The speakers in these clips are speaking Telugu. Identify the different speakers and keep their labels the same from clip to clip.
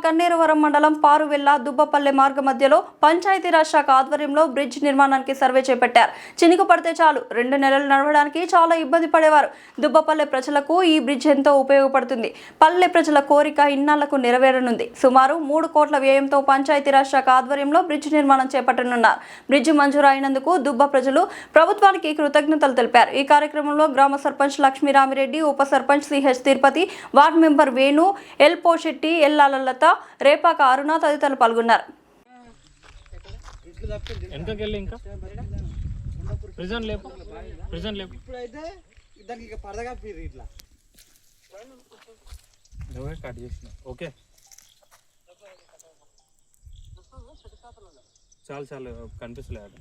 Speaker 1: గన్నేరువరం మండలం పారువెల్ల దుబ్బపల్లె మార్గ మధ్యలో పంచాయతీరాజ్ శాఖ ఆధ్వర్యంలో బ్రిడ్జ్ నిర్మాణానికి సర్వే చేపట్టారు. చినుకు పడితే చాలు 2 నెలలు నడవడానికి చాలా ఇబ్బంది పడేవారు. దుబ్బపల్లె ప్రజలకు ఈ బ్రిడ్జ్ ఎంతో ఉపయోగపడుతుంది. పల్లె ప్రజల కోరిక ఇన్నాళ్లకు నెరవేరనుంది. సుమారు 3 కోట్ల వ్యయంతో పంచాయతీరాజ్ శాఖ ఆధ్వర్యంలో బ్రిడ్జ్ నిర్మాణం చేపట్టనున్నారు. బ్రిడ్జ్ మంజూరు అయినందుకు దుబ్బ ప్రజలు ప్రభుత్వానికి కృతజ్ఞతలు తెలిపారు. ఈ కార్యక్రమంలో గ్రామ సర్పంచ్ లక్ష్మీరామిరెడ్డి, ఉప sarpanch CH Tirupati, ward member Venu, L Poshetti, Ellalatha, Repaka Aruna తదితరులు పాల్గొన్నారు.
Speaker 2: చాలా చాలా కనిపిస్తలేదు.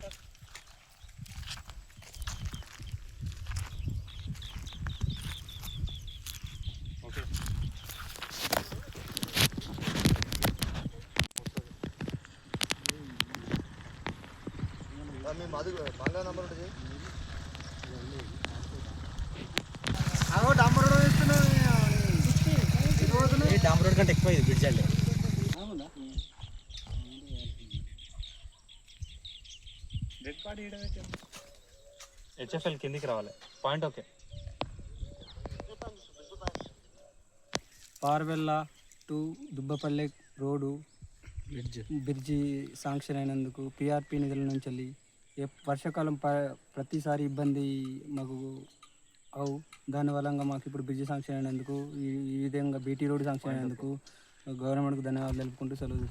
Speaker 3: డాంబర్ రోడ్ కంటే ఎక్కువ ఇది బ్రిడ్జ్ అండి.
Speaker 2: హెచ్ఎఫ్ఎల్ కిందికి రావాలి. Point okay.
Speaker 4: Parvella to Dubbapalle road bridge sanction అయినందుకు పిఆర్పి నిధుల నుంచి వెళ్ళి వర్షాకాలం ప్రతిసారి ఇబ్బంది మాకు అవు. దానివల్ల మాకు ఇప్పుడు బ్రిడ్జి శాంక్షన్ అయినందుకు ఈ విధంగా బీటీ రోడ్డు శాంక్షన్ అయినందుకు గవర్నమెంట్కు ధన్యవాదాలు తెలుపుకుంటూ సెలవు.